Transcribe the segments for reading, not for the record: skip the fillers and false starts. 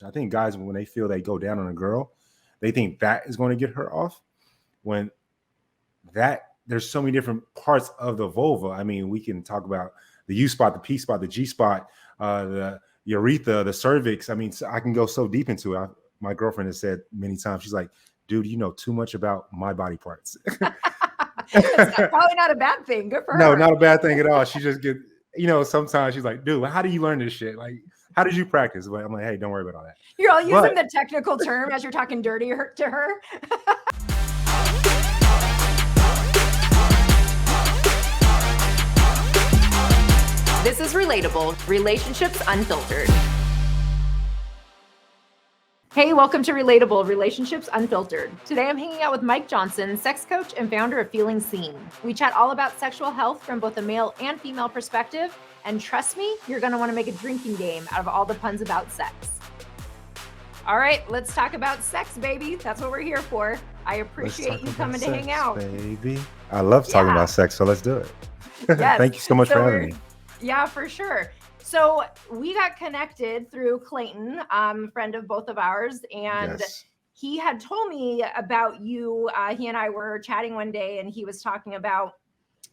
I think guys, when they feel they go down on a girl, they think that is going to get her off. When that there's so many different parts of the vulva. I mean, we can talk about the U spot, the P spot, the G spot, the urethra, the cervix. I mean, I can go so deep into it. My girlfriend has said many times, she's like, dude, you know too much about my body parts. It's probably not a bad thing. Good for No, her. not a bad thing at all. She just get, sometimes she's like, dude, how do you learn this shit? Like, how did you practice? But I'm like, hey, don't worry about all that. You're all using But the technical term as you're talking dirty to her. This is Relatable, Relationships Unfiltered. Hey, welcome to Relatable, Relationships Unfiltered. Today I'm hanging out with Mike Johnson, sex coach and founder of Feeling Seen. We chat all about sexual health from both a male and female perspective. And trust me, you're going to want to make a drinking game out of all the puns about sex. All right, let's talk about sex, baby. That's what we're here for. I appreciate you coming to hang out. Baby. I love talking about sex, so let's do it. Yes. Thank you so much for having me. Yeah, for sure. So we got connected through Clayton, friend of both of ours, and he had told me about you. He and I were chatting one day, and he was talking about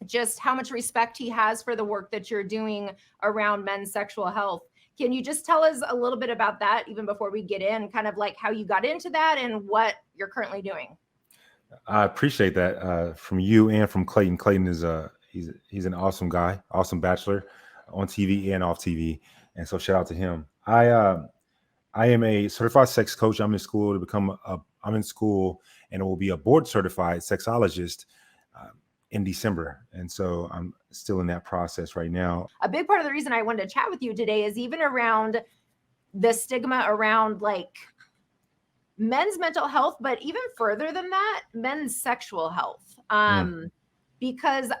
just how much respect he has for the work that you're doing around men's sexual health. Can you just tell us a little bit about that, even before we get in, kind of like how you got into that and what you're currently doing? I appreciate that from you and from Clayton. Clayton is he's an awesome guy, awesome bachelor on TV and off TV. And so shout out to him. I am a certified sex coach. I'm in school and I will be a board certified sexologist in December. And so I'm still in that process right now. A big part of the reason I wanted to chat with you today is even around the stigma around like men's mental health, but even further than that, men's sexual health. Because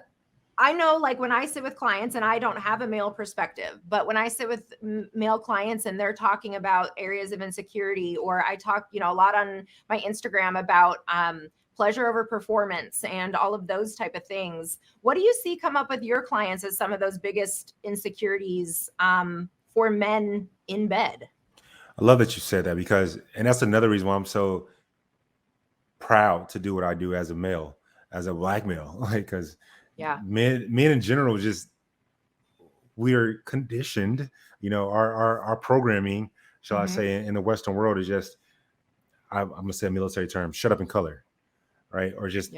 I know, like, when I sit with clients, and I don't have a male perspective, but when I sit with male clients and they're talking about areas of insecurity, or I talk, a lot on my Instagram about pleasure over performance and all of those type of things. What do you see come up with your clients as some of those biggest insecurities for men in bed? I love that you said that and that's another reason why I'm so proud to do what I do as a male, as a Black male, because men in general, we are conditioned, our programming, shall I say, in the Western world is just, I'm going to say a military term, shut up and color, right? Or just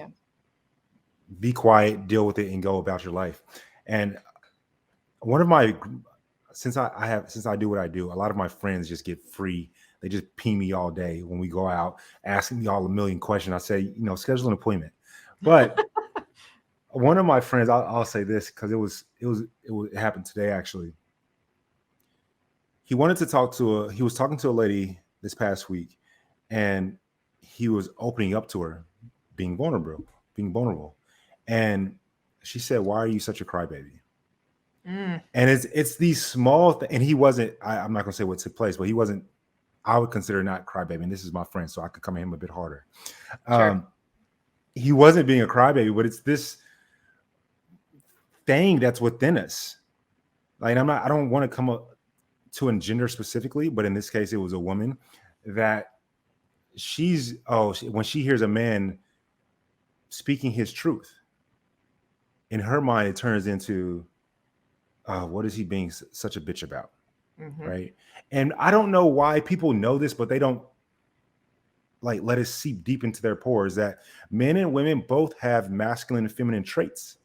be quiet, deal with it, and go about your life. And one of my, since I do what I do, a lot of my friends just get free. They just ping me all day when we go out, asking me all a million questions. I say, schedule an appointment. But one of my friends, I'll say this because it happened today actually. He was talking to a lady this past week, and he was opening up to her, being vulnerable. And she said, "Why are you such a crybaby?" And it's these small things. And he wasn't, I'm not going to say what took place, but he wasn't, I would consider not crybaby. And this is my friend, so I could come at him a bit harder. Sure. He wasn't being a crybaby, but it's this thing that's within us. Like, I don't want to come up to a gender specifically, but in this case, it was a woman that when she hears a man speaking his truth, in her mind, it turns into, what is he being such a bitch about? Right. And I don't know why people know this, but they don't let it seep deep into their pores that men and women both have masculine and feminine traits.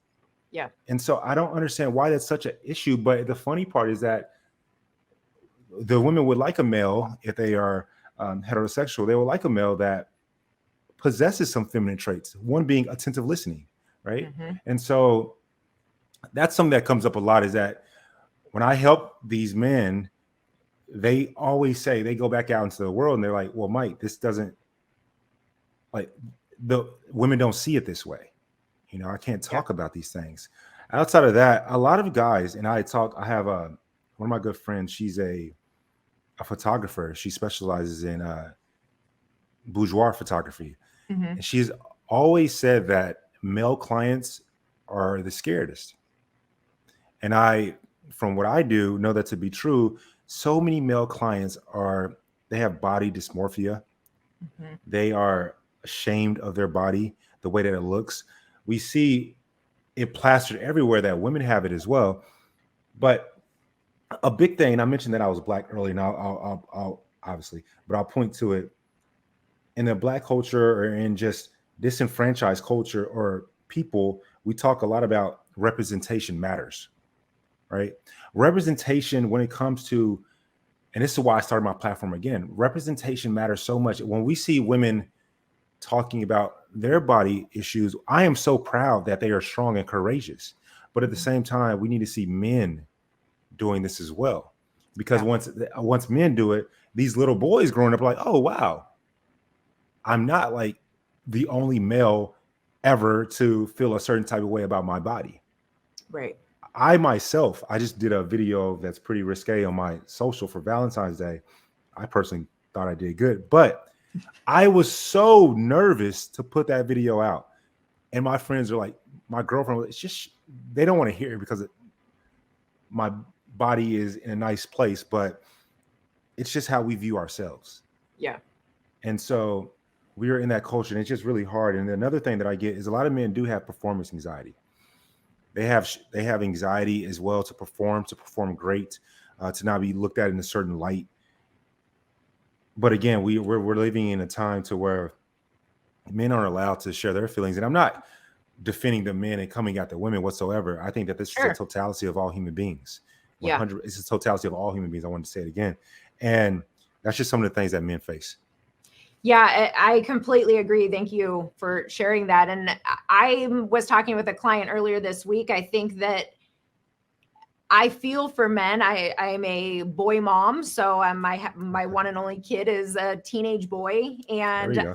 Yeah. And so I don't understand why that's such an issue. But the funny part is that the women would like a male, if they are heterosexual, they would like a male that possesses some feminine traits, one being attentive listening. Right. And so that's something that comes up a lot, is that when I help these men, they always say, they go back out into the world and they're like, well, Mike, this doesn't, the women don't see it this way. I can't talk about these things. Outside of that, a lot of guys, and I have one of my good friends, she's a photographer. She specializes in bourgeois photography. And she's always said that male clients are the scaredest. And from what I do, know that to be true. So many male clients are they have body dysmorphia. They are ashamed of their body, the way that it looks. We see it plastered everywhere that women have it as well. But a big thing, and I mentioned that I was Black early, and I'll obviously, but I'll point to it in the Black culture or in just disenfranchised culture or people. We talk a lot about representation matters, right? Representation when it comes to, and this is why I started my platform again, representation matters so much. When we see women talking about their body issues, I am so proud that they are strong and courageous. But at the same time, we need to see men doing this as well. Because once men do it, these little boys growing up are like, oh, wow, I'm not like the only male ever to feel a certain type of way about my body. Right. I myself, I just did a video that's pretty risque on my social for Valentine's Day. I personally thought I did good, but I was so nervous to put that video out. And my friends are like, my girlfriend, it's just, they don't want to hear it because my body is in a nice place, but it's just how we view ourselves. Yeah. And so we are in that culture, and it's just really hard. And another thing that I get is a lot of men do have performance anxiety. They have anxiety as well to perform great, to not be looked at in a certain light. But again, we're living in a time to where men aren't allowed to share their feelings. And I'm not defending the men and coming at the women whatsoever. I think that this is a totality of all human beings. 100, it's a totality of all human beings. I wanted to say it again. And that's just some of the things that men face. Yeah, I completely agree. Thank you for sharing that. And I was talking with a client earlier this week. I think that I feel for men. I'm a boy mom, so my one and only kid is a teenage boy, and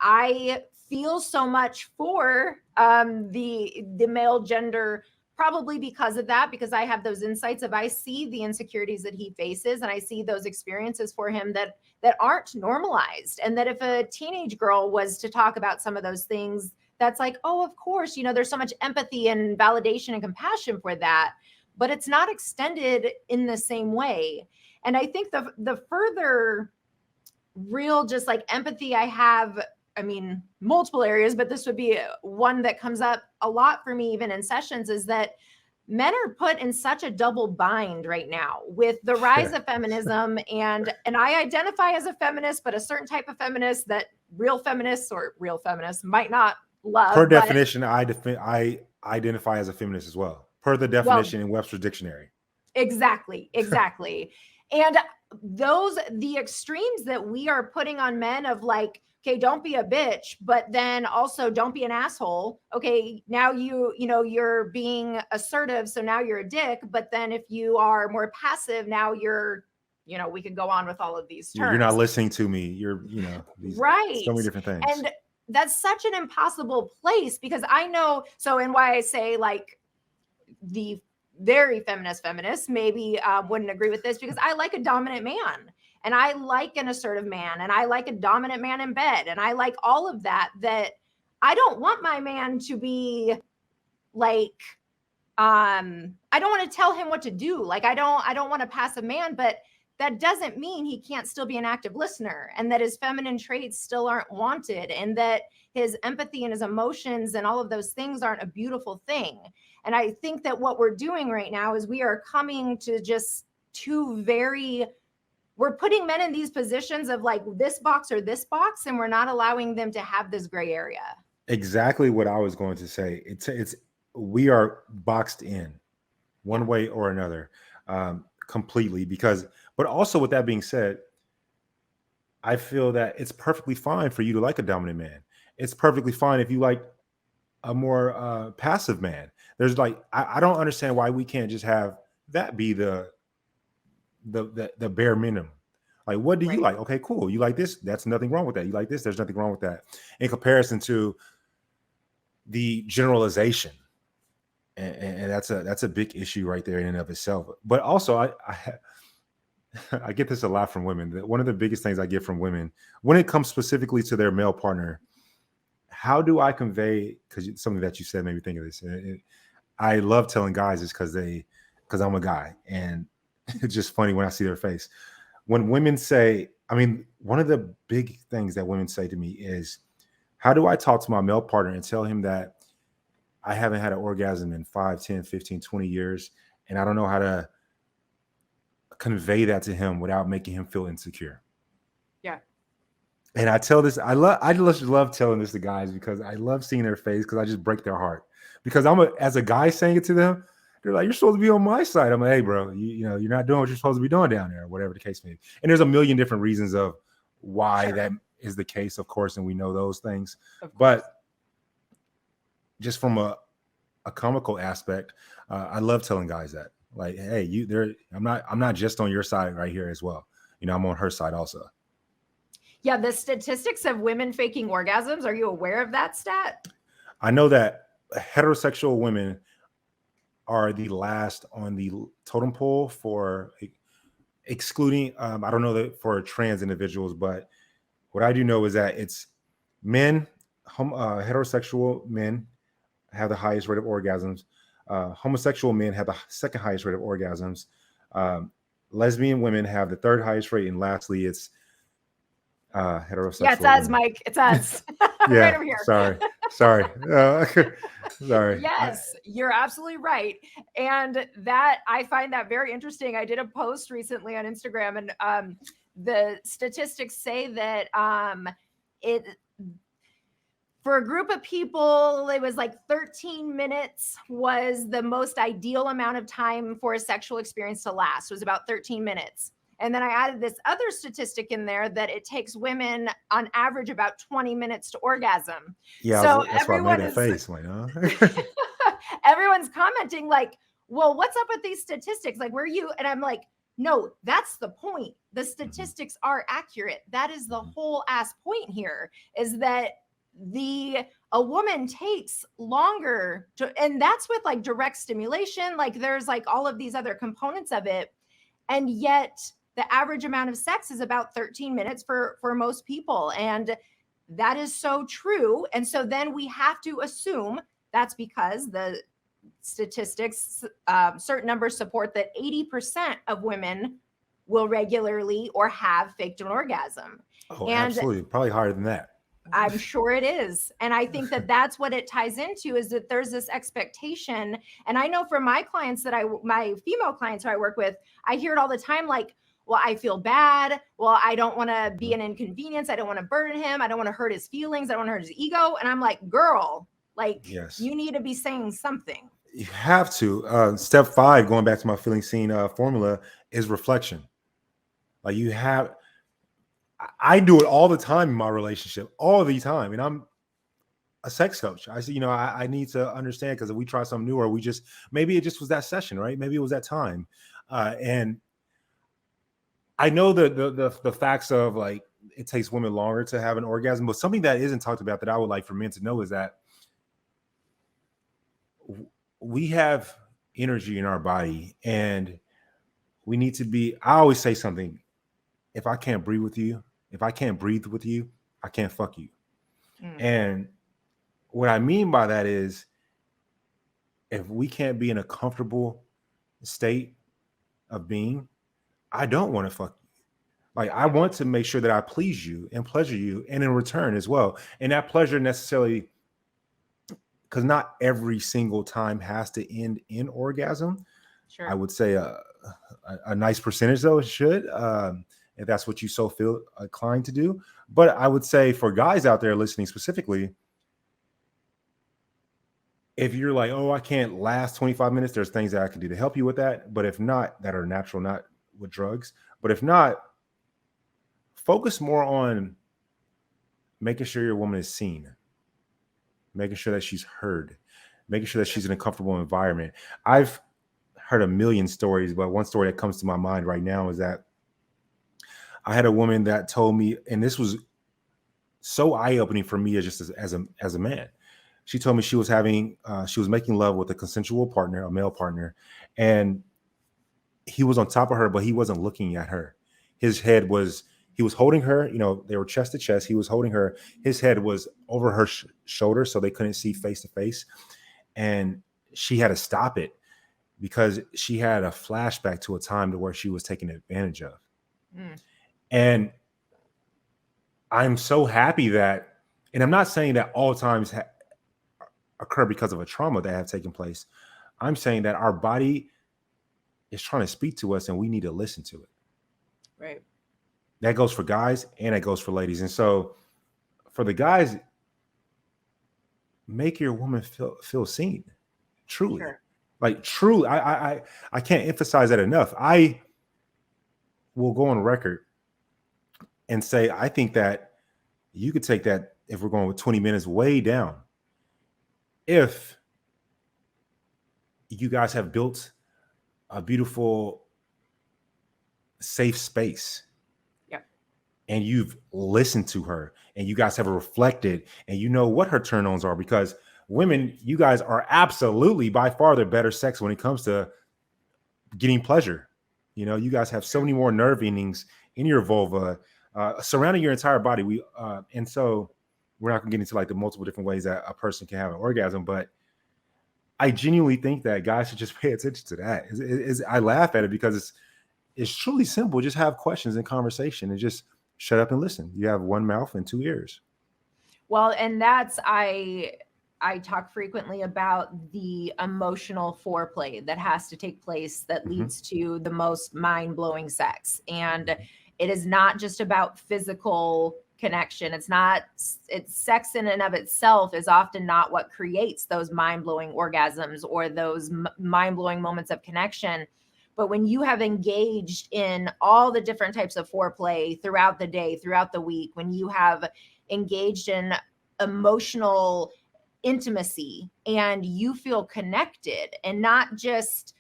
I feel so much for the male gender. Probably because of that, because I have those insights of I see the insecurities that he faces, and I see those experiences for him that aren't normalized. And that if a teenage girl was to talk about some of those things, that's like, oh, of course, there's so much empathy and validation and compassion for that, but it's not extended in the same way. And I think the further real just like empathy I have, I mean, multiple areas, but this would be one that comes up a lot for me, even in sessions, is that men are put in such a double bind right now with the rise of feminism. And I identify as a feminist, but a certain type of feminist that real feminists might not love. Per definition, I identify as a feminist as well, per the definition in Webster's dictionary. Exactly. And the extremes that we are putting on men of like, okay, don't be a bitch, but then also don't be an asshole. Okay, now you're being assertive, so now you're a dick. But then if you are more passive, now you're, we could go on with all of these terms. You're not listening to me. You're, right. So many different things. And that's such an impossible place because I know. So, and why I say like the very feminist maybe wouldn't agree with this because I like a dominant man. And I like an assertive man, and I like a dominant man in bed, and I like all of that. That I don't want my man to be like, I don't want to tell him what to do. Like I don't want a passive man, but that doesn't mean he can't still be an active listener, and that his feminine traits still aren't wanted, and that his empathy and his emotions and all of those things aren't a beautiful thing. And I think that what we're doing right now is we are coming to just we're putting men in these positions of like this box or this box, and we're not allowing them to have this gray area. Exactly what I was going to say. It's we are boxed in one way or another, completely. But also with that being said, I feel that it's perfectly fine for you to like a dominant man. It's perfectly fine if you like a more passive man. There's like I don't understand why we can't just have that be the bare minimum. Like, what do you like? Okay, cool. You like this? That's nothing wrong with that. You like this? There's nothing wrong with that. In comparison to the generalization, and that's a big issue right there in and of itself. But also, I get this a lot from women. One of the biggest things I get from women when it comes specifically to their male partner, how do I convey? Because something that you said made me think of this. I love telling guys this because I'm a guy, and it's just funny when I see their face. when women say, I mean, one of the big things that women say to me is, how do I talk to my male partner and tell him that I haven't had an orgasm in 5, 10, 15, 20 years, and I don't know how to convey that to him without making him feel insecure? Yeah. And I tell this, I just love telling this to guys because I love seeing their face, because I just break their heart. Because as a guy saying it to them, they're like, you're supposed to be on my side. I'm like, hey, bro, you know, you're not doing what you're supposed to be doing down there, whatever the case may be. And there's a million different reasons of why that is the case, of course, and we know those things. But just from a comical aspect, I love telling guys that, like, hey, I'm not just on your side right here as well. You know, I'm on her side also. Yeah, the statistics of women faking orgasms, are you aware of that stat? I know that heterosexual women are the last on the totem pole for excluding, I don't know that for trans individuals, but what I do know is that it's men, heterosexual men have the highest rate of orgasms. Homosexual men have the second highest rate of orgasms. Lesbian women have the third highest rate. And lastly, it's heterosexual. Yeah, it's us, Mike. It's us. Yeah, right over here. Sorry. Sorry. Yes, you're absolutely right. And that, I find that very interesting. I did a post recently on Instagram, and the statistics say that it, for a group of people, it was like 13 minutes was the most ideal amount of time for a sexual experience to last. It was about 13 minutes. And then I added this other statistic in there that it takes women on average about 20 minutes to orgasm. Yeah, so that's why I made that face. Like, everyone's commenting like, well, what's up with these statistics? Like, where are you? And I'm like, no, that's the point. The statistics are accurate. That is the whole ass point here, is that a woman takes longer to, and that's with like direct stimulation. Like there's like all of these other components of it. And yet the average amount of sex is about 13 minutes for most people. And that is so true. And so then we have to assume that's because the statistics, certain numbers support that 80% of women will regularly or have faked an orgasm. Oh, and absolutely. Probably higher than that. I'm sure it is. And I think that that's what it ties into, is that there's this expectation. And I know from my clients my female clients who I work with, I hear it all the time, like, well, I feel bad. Well, I don't want to be an inconvenience. I don't want to burden him. I don't want to hurt his feelings. I don't want to hurt his ego. And I'm like, girl, like, you need to be saying something. You have to. Step 5, going back to my feeling seen formula, is reflection. Like I do it all the time in my relationship, all the time. And I'm a sex coach. I say, I need to understand, because if we try something new, or maybe it just was that session, right? Maybe it was that time. And I know the facts of, like, it takes women longer to have an orgasm, but something that isn't talked about that I would like for men to know is that we have energy in our body, and we need to be, I always say something, if I can't breathe with you, I can't fuck you. And what I mean by that is, if we can't be in a comfortable state of being, I don't want to fuck you. Like, I want to make sure that I please you and pleasure you, and in return as well. And that pleasure necessarily, because not every single time has to end in orgasm. Sure. I would say a nice percentage, though, it should, if that's what you so feel inclined to do. But I would say for guys out there listening specifically, if you're like, oh, I can't last 25 minutes, there's things that I can do to help you with that. But if not, that are natural, not with drugs. But if not, focus more on making sure your woman is seen, making sure that she's heard, making sure that she's in a comfortable environment. I've heard a million stories, but one story that comes to my mind right now is that I had a woman that told me, and this was so eye-opening for me as a man. She told me she was making love with a consensual partner, a male partner, and he was on top of her, but he wasn't looking at her. He was holding her, they were chest to chest. He was holding her. His head was over her shoulder, so they couldn't see face to face. And she had to stop it because she had a flashback to a time to where she was taken advantage of. And I'm so happy that, and I'm not saying that all times occur because of a trauma that have taken place. I'm saying that our body is trying to speak to us and we need to listen to it. Right. That goes for guys and that goes for ladies. And so for the guys, make your woman feel seen. Truly. Sure. Like truly, I can't emphasize that enough. I will go on record and say, I think that you could take that, if we're going with 20 minutes, way down. If you guys have built a beautiful, safe space, and you've listened to her, and you guys have reflected, and you know what her turn-ons are, because women, you guys are absolutely by far the better sex when it comes to getting pleasure. You know, you guys have so many more nerve endings in your vulva, surrounding your entire body. And so we're not gonna get into like the multiple different ways that a person can have an orgasm, but I genuinely think that guys should just pay attention to that. I laugh at it because it's truly simple. Just have questions and conversation and just shut up and listen. You have one mouth and two ears. Well, and that's, I talk frequently about the emotional foreplay that has to take place that leads to the most mind-blowing sex. And it is not just about physical connection. It's sex in and of itself is often not what creates those mind-blowing orgasms or those mind-blowing moments of connection. But when you have engaged in all the different types of foreplay throughout the day, throughout the week, when you have engaged in emotional intimacy and you feel connected, and not just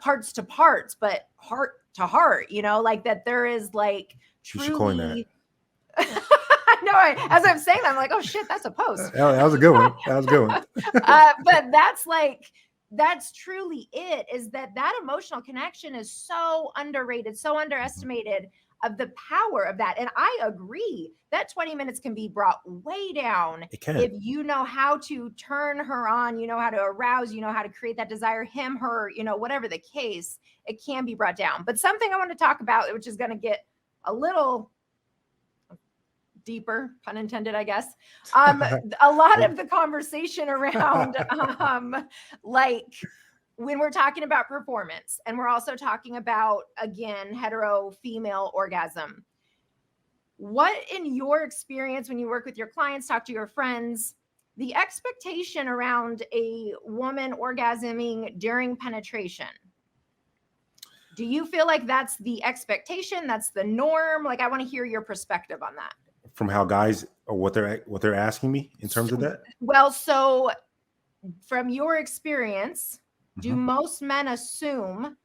parts to parts, but heart to heart, you know, like that there is like truly. You should coin that. I know. As I'm saying that, I'm like, oh shit, that's a post. That was a good one. That was a good one. But that's truly it, is that emotional connection is so underrated, so underestimated, of the power of that. And I agree that 20 minutes can be brought way down. It can. If you know how to turn her on, you know how to arouse, you know how to create that desire, him, her, you know, whatever the case, it can be brought down. But something I want to talk about, which is going to get a little deeper, pun intended, I guess. A lot of the conversation around like when we're talking about performance, and we're also talking about, again, hetero female orgasm. What, in your experience, when you work with your clients, talk to your friends, the expectation around a woman orgasming during penetration? Do you feel like that's the expectation? That's the norm? Like, I want to hear your perspective on that. From how guys, or what they're asking me in terms of that? Well, so from your experience, do most men assume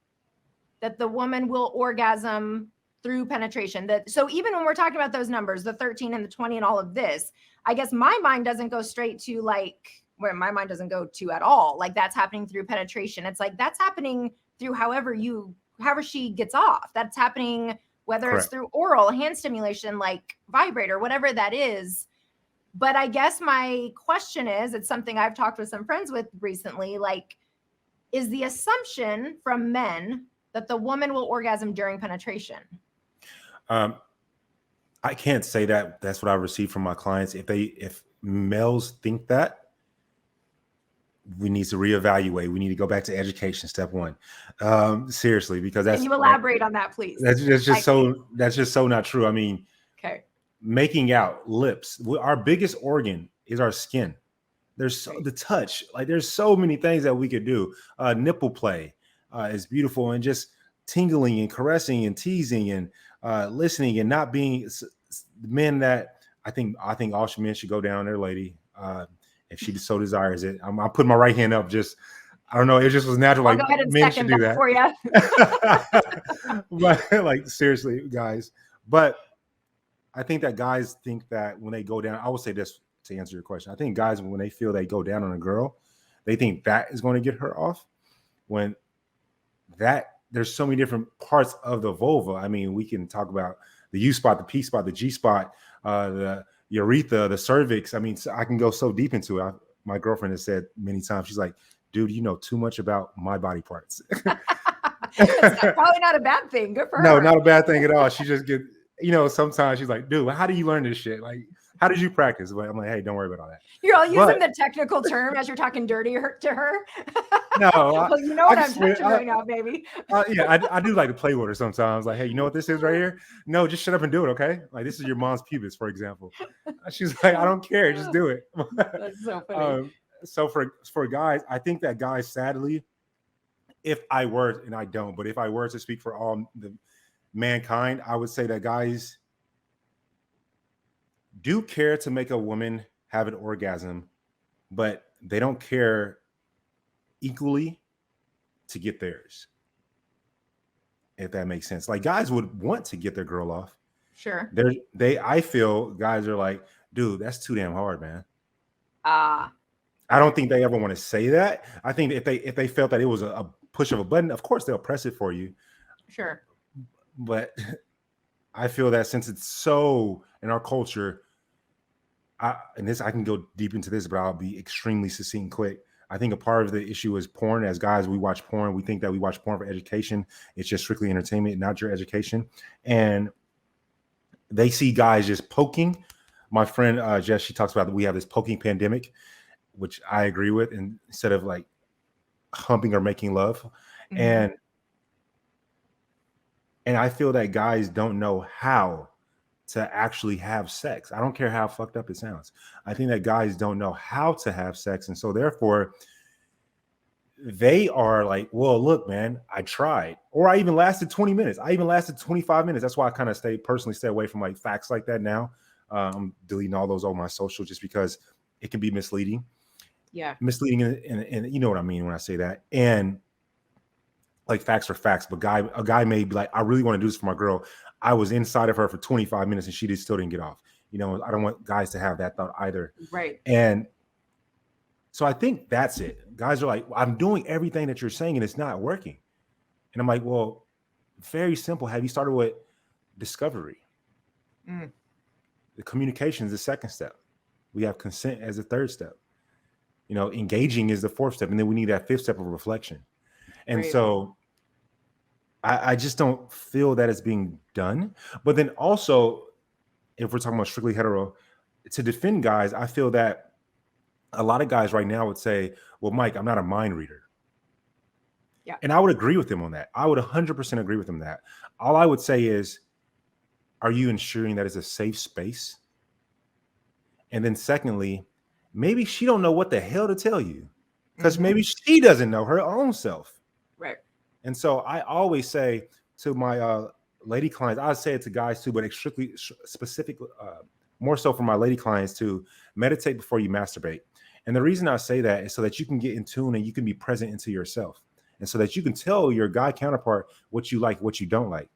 that the woman will orgasm through penetration? So even when we're talking about those numbers, the 13 and the 20 and all of this, I guess my mind doesn't go straight to like, where my mind doesn't go to at all. Like, that's happening through penetration. It's like, that's happening through however she gets off. That's happening whether Correct. It's through oral, hand stimulation, like vibrator, whatever that is. But I guess my question is, it's something I've talked with some friends with recently, like, is the assumption from men that the woman will orgasm during penetration? I can't say that that's what I received from my clients. If males think that, we need to reevaluate. We need to go back to education, step one. Seriously, because that's. Can you elaborate on that, please? That's just so not true. I mean, okay. Making out, lips. Our biggest organ is our skin. There's the touch. Like, there's so many things that we could do. Nipple play is beautiful, and just tingling and caressing and teasing and listening and not being men that I think all men should go down there, lady. If she so desires it. I'm putting my right hand up. Just, I don't know. It just was natural. I'll like, go ahead and men should do that for you. But like, seriously, guys. But I think that guys think that when they go down, I will say this to answer your question. I think guys, when they feel they go down on a girl, they think that is going to get her off. When there's so many different parts of the vulva. I mean, we can talk about the U spot, the P spot, the G spot, the urethra, the cervix. I mean, I can go so deep into it. My girlfriend has said many times, she's like, dude, you know too much about my body parts. Probably not a bad thing. Good for her. No, not a bad thing at all. She just get, sometimes she's like, dude, how do you learn this shit? Like, how did you practice? But I'm like, hey, don't worry about all that. You're all using the technical term as you're talking dirty to her. No, well, you know what I'm touching right now, baby. Yeah, I do like to play with her sometimes. Like, hey, you know what this is right here? No, just shut up and do it, okay? Like, this is your mom's pubis, for example. She's like, I don't care, just do it. That's so funny. So for guys, I think that guys, sadly, if I were, and I don't, but if I were to speak for all the mankind, I would say that guys do care to make a woman have an orgasm, but they don't care equally to get theirs. If that makes sense. Like, guys would want to get their girl off. Sure. I feel guys are like, dude, that's too damn hard, man. I don't think they ever want to say that. I think if they felt that it was a push of a button, of course they'll press it for you. Sure. But I feel that since it's so in our culture, I can go deep into this, but I'll be extremely succinct and quick. I think a part of the issue is porn. As guys, we watch porn. We think that we watch porn for education. It's just strictly entertainment, not your education. And they see guys just poking. My friend Jess, she talks about that we have this poking pandemic, which I agree with, and instead of like humping or making love. Mm-hmm. And I feel that guys don't know how to actually have sex. I don't care how fucked up it sounds. I think that guys don't know how to have sex. And so therefore they are like, well, look, man, I tried, or I even lasted 20 minutes. I even lasted 25 minutes. That's why I kind of personally stay away from like facts like that now. I'm deleting all those on my social just because it can be misleading. Yeah. Misleading. And you know what I mean when I say that. And like facts are facts, but a guy may be like, I really want to do this for my girl. I was inside of her for 25 minutes and she still didn't get off. I don't want guys to have that thought either. Right. And so I think that's it. Guys are like, I'm doing everything that you're saying and it's not working. And I'm like, well, very simple. Have you started with discovery? The communication is the second step. We have consent as the third step. Engaging is the fourth step. And then we need that fifth step of reflection. And so I just don't feel that it's being done. But then also, if we're talking about strictly hetero, to defend guys, I feel that a lot of guys right now would say, well, Mike, I'm not a mind reader. Yeah. And I would agree with him on that. I would 100% agree with him that. All I would say is, are you ensuring that it's a safe space? And then secondly, maybe she don't know what the hell to tell you because maybe she doesn't know her own self. Right. And so I always say to my lady clients, I say it to guys too, but strictly specific, more so for my lady clients to meditate before you masturbate. And the reason I say that is so that you can get in tune and you can be present into yourself. And so that you can tell your guy counterpart what you like, what you don't like.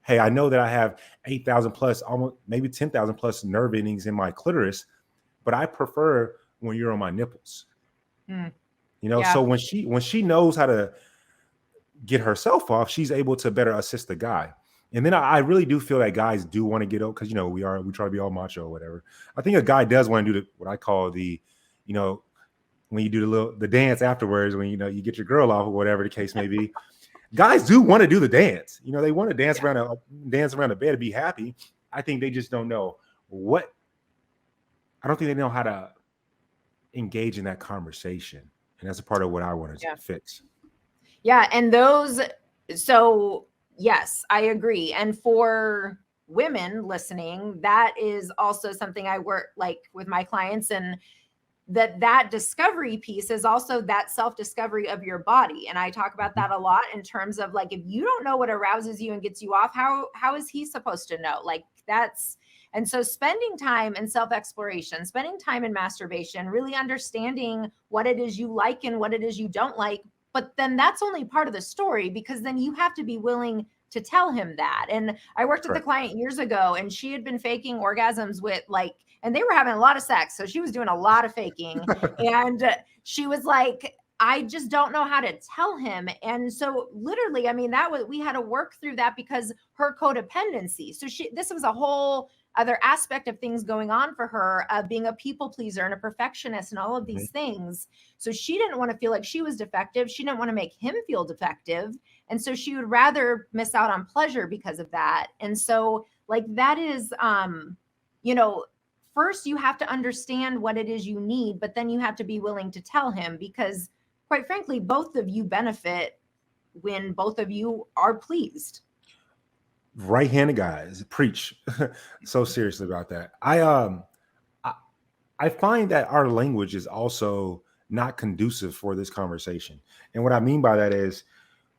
Hey, I know that I have 8,000 plus, almost maybe 10,000 plus nerve endings in my clitoris, but I prefer when you're on my nipples. So when she knows how to get herself off, she's able to better assist the guy. And then I really do feel that guys do want to get out because we try to be all macho or whatever. I think a guy does want to do what I call the, when you do the dance afterwards, when you get your girl off or whatever the case may be. Guys do want to do the dance. They want to dance around the bed to be happy. I think they just don't know I don't think they know how to engage in that conversation. And that's a part of what I want to fix. Yeah. And so yes, I agree. And for women listening, that is also something I work like with my clients, and that discovery piece is also that self-discovery of your body. And I talk about that a lot in terms of like, if you don't know what arouses you and gets you off, how is he supposed to know? Like and so spending time in self-exploration, spending time in masturbation, really understanding what it is you like and what it is you don't like. But then that's only part of the story, because then you have to be willing to tell him that. And I worked with a client years ago, and she had been faking orgasms with and they were having a lot of sex. So she was doing a lot of faking. And she was like, I just don't know how to tell him. And so literally, I mean, we had to work through that because her codependency. So this was a whole other aspect of things going on for her, being a people pleaser and a perfectionist and all of these things. So she didn't want to feel like she was defective. She didn't want to make him feel defective. And so she would rather miss out on pleasure because of that. And so like that is, first you have to understand what it is you need, but then you have to be willing to tell him, because quite frankly, both of you benefit when both of you are pleased. Right-handed guys preach so seriously about that. I find that our language is also not conducive for this conversation. And what I mean by that is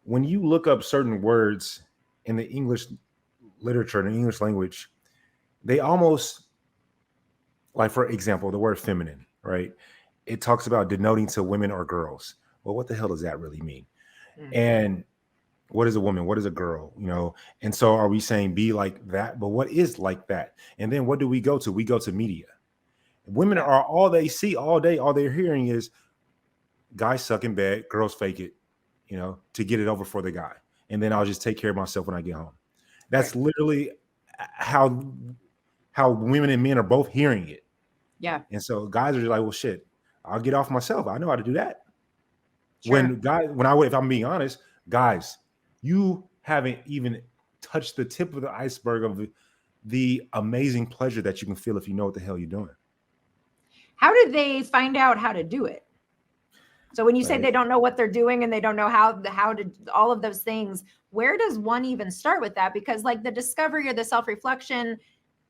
when you look up certain words in the English literature, in the English language, they almost, like for example, the word feminine, right? It talks about denoting to women or girls. Well, what the hell does that really mean? Mm-hmm. And what is a woman? What is a girl? And so are we saying be like that? But what is like that? And then what do we go to? We go to media. Women are all they see all day. All they're hearing is guys suck in bed, girls fake it, to get it over for the guy. And then I'll just take care of myself when I get home. That's literally how women and men are both hearing it. Yeah. And so guys are just like, well, shit, I'll get off myself. I know how to do that. Sure. If I'm being honest, guys, you haven't even touched the tip of the iceberg of the amazing pleasure that you can feel if you know what the hell you're doing. How did they find out how to do it? So when you say they don't know what they're doing and they don't know how to all of those things, where does one even start with that? Because like the discovery or the self-reflection,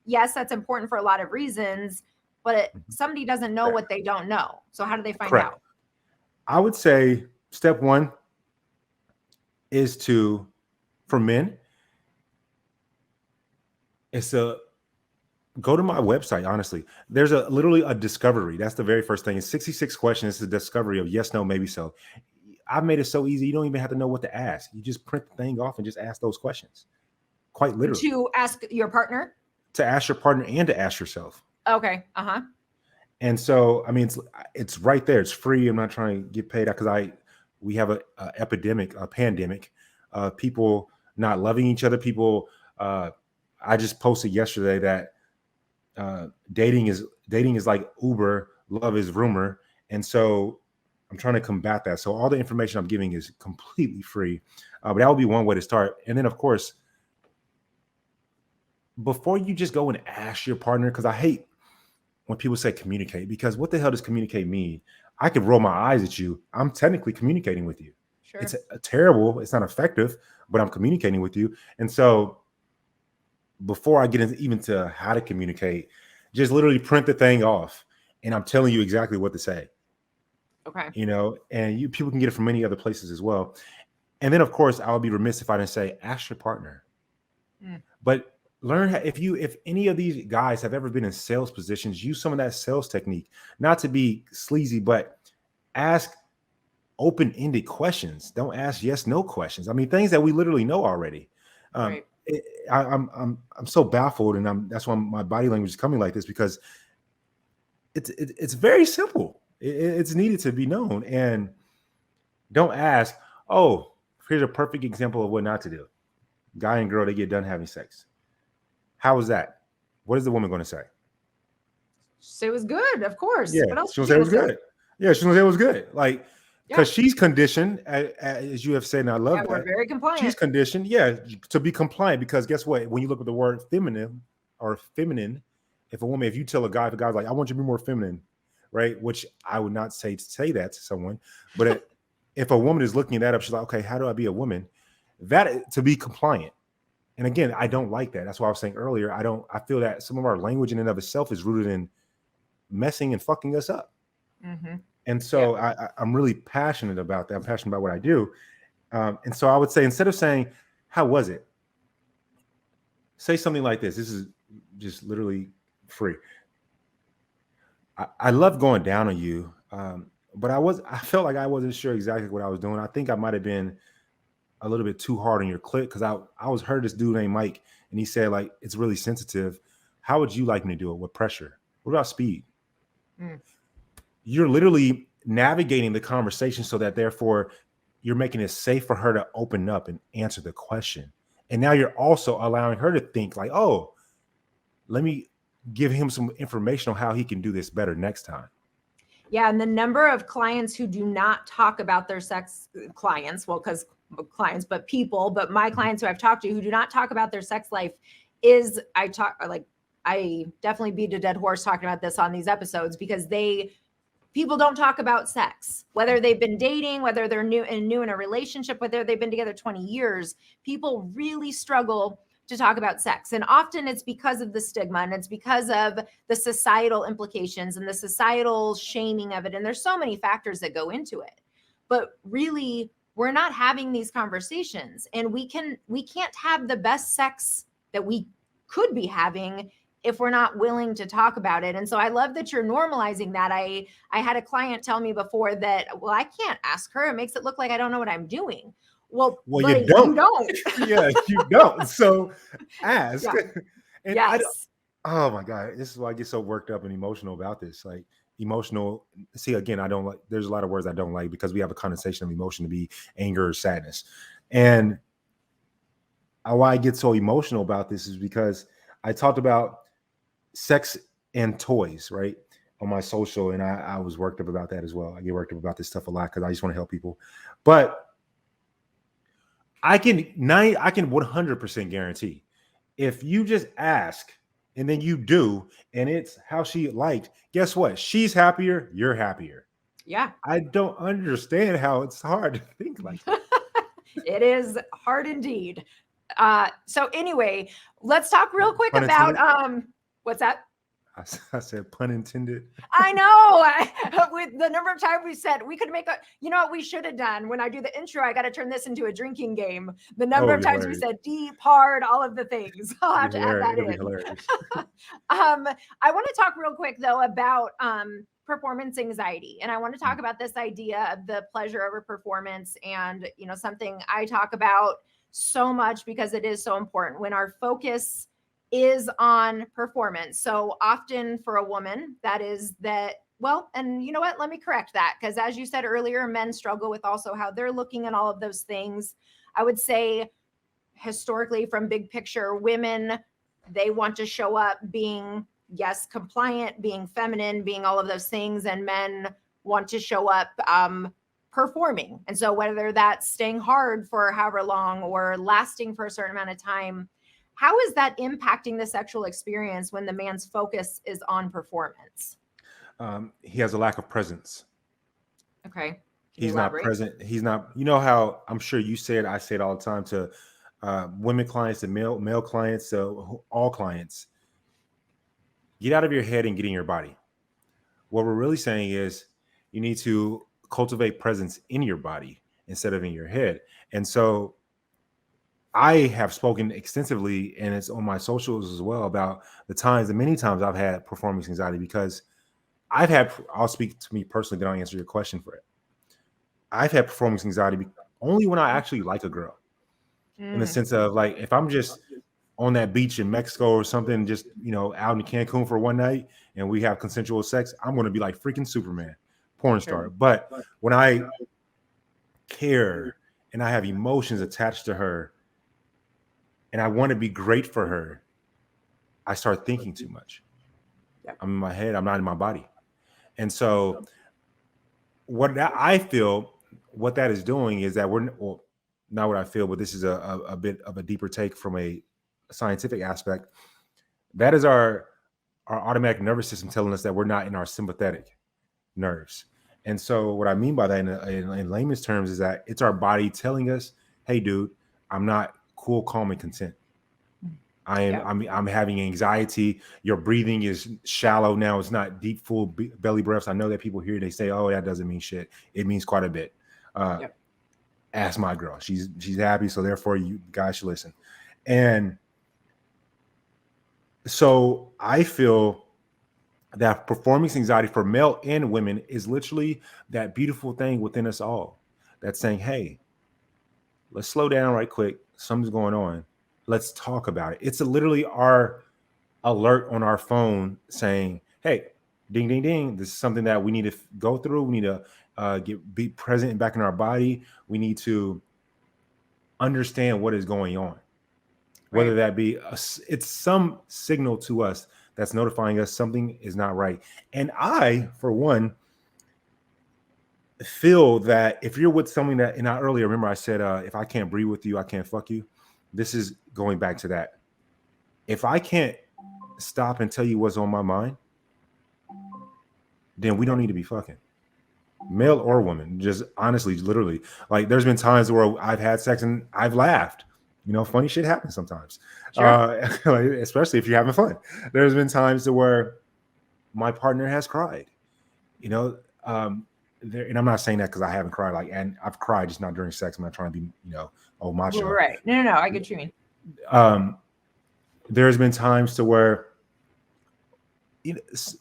yes, that's important for a lot of reasons, but somebody doesn't know what they don't know. So how do they find out? I would say step one is for men, is to go to my website. Honestly, there's literally a discovery. That's the very first thing. It's 66 questions. It's a discovery of yes, no, maybe so. I've made it so easy. You don't even have to know what to ask. You just print the thing off and just ask those questions. Quite literally. To ask your partner? To ask your partner and to ask yourself. Okay. And so, I mean, it's right there. It's free. I'm not trying to get paid because we have a pandemic, people not loving each other. People, I just posted yesterday that dating is like Uber, love is rumor. And so I'm trying to combat that. So all the information I'm giving is completely free, but that would be one way to start. And then of course, before you just go and ask your partner, because I hate when people say communicate, because what the hell does communicate mean? I could roll my eyes at you. I'm technically communicating with you. Sure. It's terrible. It's not effective, but I'm communicating with you. And so before I get into how to communicate, just literally print the thing off and I'm telling you exactly what to say. Okay. And people can get it from many other places as well. And then of course, I would be remiss if I didn't say, ask your partner. But learn if any of these guys have ever been in sales positions, use some of that sales technique, not to be sleazy, but ask open-ended questions. Don't ask yes, no questions. I mean, things that we literally know already. Right. I'm so baffled, and that's why my body language is coming like this, because it's very simple. It's needed to be known. And don't ask, oh, here's a perfect example of what not to do. Guy and girl, they get done having sex. How was that? What is the woman going to say? Say it was good, of course. Yeah, what else she'll say it was good. Yeah, she'll say it was good. Like, because she's conditioned, as you have said, and I love that. We're very compliant. She's conditioned, to be compliant, because guess what? When you look at the word feminine, if you tell if a guy's like, I want you to be more feminine, right? Which I would not say that to someone, but if a woman is looking that up, she's like, okay, how do I be a woman? That to be compliant. And again, I don't like that. That's why I was saying earlier, I feel that some of our language in and of itself is rooted in messing and fucking us up. Mm-hmm. And so I'm really passionate about that. I'm passionate about what I do. And so I would say, instead of saying, how was it? Say something like this. This is just literally free. I love going down on you. But I felt like I wasn't sure exactly what I was doing. I think I might've been a little bit too hard on your clit, because I heard this dude named Mike, and he said, like, it's really sensitive. How would you like me to do it? With pressure? What about speed? You're literally navigating the conversation so that therefore you're making it safe for her to open up and answer the question. And now you're also allowing her to think like, oh, let me give him some information on how he can do this better next time. Yeah. And the number of clients who do not talk about their sex clients, well, because clients, but people, but my clients who I've talked to who do not talk about their sex life is I definitely beat a dead horse talking about this on these episodes because people don't talk about sex, whether they've been dating, whether they're new in a relationship, whether they've been together 20 years, people really struggle to talk about sex. And often it's because of the stigma and it's because of the societal implications and the societal shaming of it. And there's so many factors that go into it, but really we're not having these conversations, and we can't have the best sex that we could be having if we're not willing to talk about it. And so I love that you're normalizing that. I had a client tell me before that, well, I can't ask her. It makes it look like I don't know what I'm doing. Well, you don't. Yeah, you don't. So ask. Yeah. And yes. Oh my God. This is why I get so worked up and emotional about this. Like emotional. See, again, I don't like, there's a lot of words I don't like because we have a connotation of emotion to be anger or sadness. And why I get so emotional about this is because I talked about sex and toys, right? On my social. And I was worked up about that as well. I get worked up about this stuff a lot because I just want to help people. But I can 100% guarantee if you just ask and then you do, and it's how she liked, guess what? She's happier. You're happier. Yeah. I don't understand how it's hard to think like that. It is hard indeed. So anyway, let's talk real quick about, what's that? I said pun intended. I know. With the number of times we said we could make what we should have done when I do the intro, I got to turn this into a drinking game. The number of times we said deep, hard, all of the things. I'll have to add that in. I want to talk real quick though about performance anxiety. And I want to talk about this idea of the pleasure over performance. And, something I talk about so much because it is so important when our focus is on performance. So often for a woman, that is that, well, and you know what, let me correct that. Because as you said earlier, men struggle with also how they're looking at all of those things. I would say historically from big picture, women, they want to show up being, yes, compliant, being feminine, being all of those things. And men want to show up performing. And so whether that's staying hard for however long or lasting for a certain amount of time, how is that impacting the sexual experience when the man's focus is on performance? He has a lack of presence. Okay. He's not present. He's not, how I'm sure you say it, I say it all the time to women clients and male clients, so all clients. Get out of your head and get in your body. What we're really saying is you need to cultivate presence in your body instead of in your head. And so I have spoken extensively, and it's on my socials as well, about the many times I've had performance anxiety because I'll speak to me personally, then I'll answer your question for it. I've had performance anxiety only when I actually like a girl, in the sense of like, if I'm just on that beach in Mexico or something, just, out in Cancun for one night and we have consensual sex, I'm going to be like freaking Superman, porn star. But when I care and I have emotions attached to her, and I want to be great for her, I start thinking too much. Yep. I'm in my head. I'm not in my body. And so I feel what that is doing is that not what I feel, but this is a bit of a deeper take from a scientific aspect. That is our automatic nervous system telling us that we're not in our sympathetic nerves. And so what I mean by that in layman's terms is that it's our body telling us, hey, dude, I'm not cool, calm, and content. I'm having anxiety. Your breathing is shallow now. It's not deep, full belly breaths. I know that people hear, they say, oh, that doesn't mean shit. It means quite a bit. Ask my girl. She's happy. So therefore you guys should listen. And so I feel that performance anxiety for male and women is literally that beautiful thing within us all that's saying, hey, let's slow down right quick. Something's going on. Let's talk about it. It's literally our alert on our phone saying, hey, Ding, ding, ding. This is something that we need to go through. We need to be present and back in our body. We need to understand what is going on, whether that be it's some signal to us that's notifying us something is not right. And I, for one, feel that if you're with someone that, and I earlier remember I said, if I can't breathe with you, I can't fuck you. This is going back to that. If I can't stop and tell you what's on my mind, then we don't need to be fucking, male or woman. Just honestly, literally, like there's been times where I've had sex and I've laughed. You know, funny shit happens sometimes, especially if you're having fun. There's been times where my partner has cried. You know, and I'm not saying that because I haven't cried. And I've cried, just not during sex. I'm not trying to be, macho. Right? No. I get what you mean. There's been times to where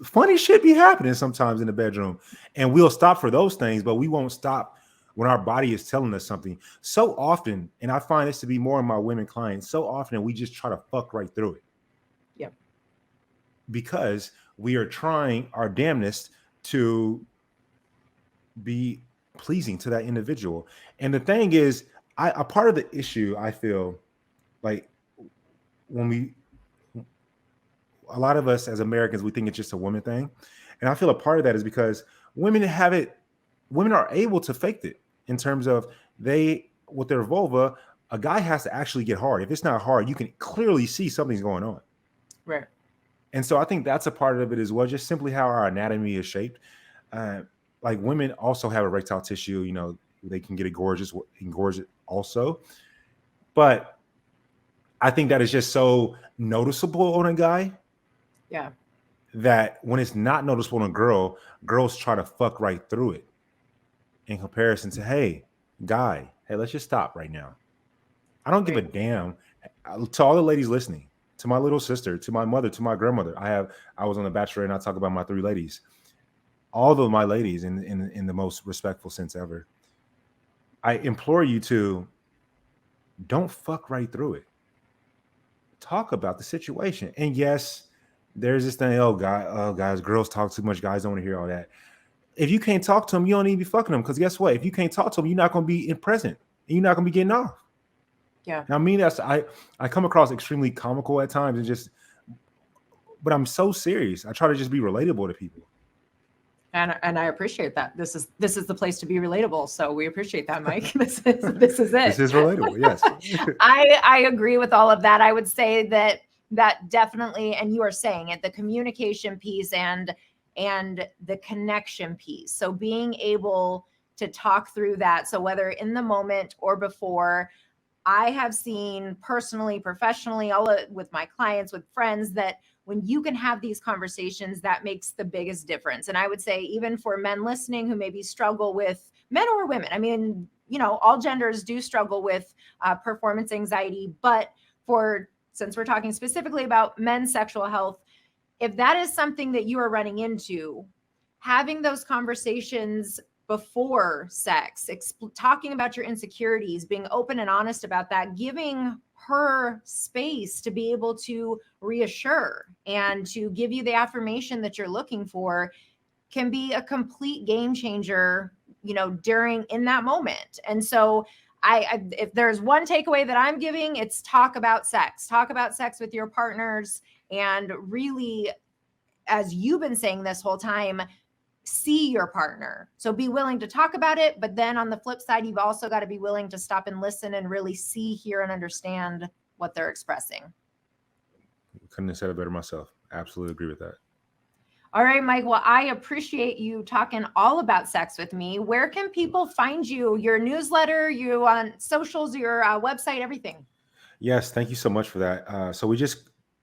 funny shit be happening sometimes in the bedroom, and we'll stop for those things, but we won't stop when our body is telling us something. So often, and I find this to be more in my women clients, so often we just try to fuck right through it. Yep. Because we are trying our damnedest to be pleasing to that individual. And the thing is, a part of the issue, I feel like a lot of us as Americans, we think it's just a woman thing. And I feel a part of that is because women are able to fake it in terms of with their vulva, a guy has to actually get hard. If it's not hard, you can clearly see something's going on. Right. And so I think that's a part of it as well, just simply how our anatomy is shaped. Like women also have erectile tissue, they can get engorged also. But I think that is just so noticeable on a guy. Yeah. That when it's not noticeable on a girl, girls try to fuck right through it in comparison to, hey, guy, hey, let's just stop right now. I don't give a damn. To all the ladies listening, to my little sister, to my mother, to my grandmother. I was on The Bachelor and I talk about my 3 ladies. All of my ladies in the most respectful sense ever. I implore you to don't fuck right through it. Talk about the situation. And yes, there's this thing, guys, girls talk too much, guys don't want to hear all that. If you can't talk to them, you don't need to be fucking them, because guess what? If you can't talk to them, you're not going to be present, and you're not going to be getting off. Yeah. Now, I come across extremely comical at times, but I'm so serious. I try to just be relatable to people. And I appreciate that. This is the place to be relatable. So we appreciate that, Mike. This is it. This is relatable. Yes. I agree with all of that. I would say that definitely, and you are saying it, the communication piece and the connection piece. So being able to talk through that. So whether in the moment or before, I have seen personally, professionally, with my clients, with friends, that when you can have these conversations, that makes the biggest difference. And I would say even for men listening who maybe struggle with, men or women, I mean, all genders do struggle with performance anxiety, but since we're talking specifically about men's sexual health, if that is something that you are running into, having those conversations before sex, talking about your insecurities, being open and honest about that, giving her space to be able to reassure and to give you the affirmation that you're looking for, can be a complete game changer, in that moment. And so if there's one takeaway that I'm giving, it's talk about sex with your partners, and really, as you've been saying this whole time, see your partner. So be willing to talk about it. But then on the flip side, you've also got to be willing to stop and listen and really see, hear, and understand what they're expressing. Couldn't have said it better myself. Absolutely agree with that. All right, Mike. Well, I appreciate you talking all about sex with me. Where can people find you? Your newsletter, you on socials, your website, everything. Yes. Thank you so much for that. So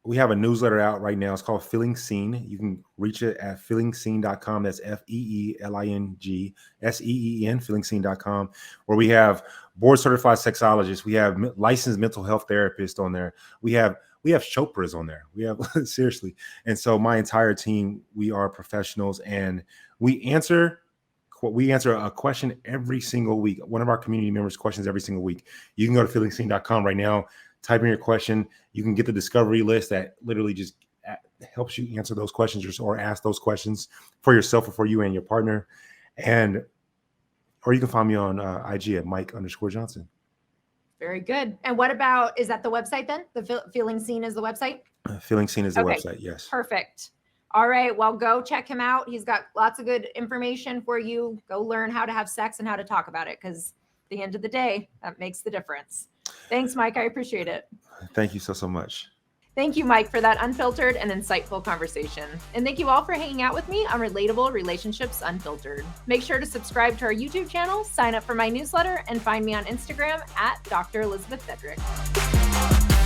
we have a newsletter out right now. It's called Feeling Seen. You can reach it at feelingseen.com. That's FeelingSeen, feelingseen.com, where we have board certified sexologists. We have licensed mental health therapists on there. We have Chopras on there. We have seriously. And so my entire team, we are professionals, and we answer a question every single week. One of our community members questions every single week. You can go to feelingseen.com right now, type in your question. You can get the discovery list that literally just helps you answer those questions or ask those questions for yourself or for you and your partner. Or you can find me on IG at Mike_Johnson. Very good. And what about, is that the website then? The Feeling Seen is the website? Feeling Seen is the website, yes. Perfect. All right. Well, go check him out. He's got lots of good information for you. Go learn how to have sex and how to talk about it, because at the end of the day, that makes the difference. Thanks, Mike. I appreciate it. Thank you so much. Thank you, Mike, for that unfiltered and insightful conversation. And thank you all for hanging out with me on Relatable Relationships Unfiltered. Make sure to subscribe to our YouTube channel, sign up for my newsletter, and find me on Instagram at Dr. Elizabeth Fedrick.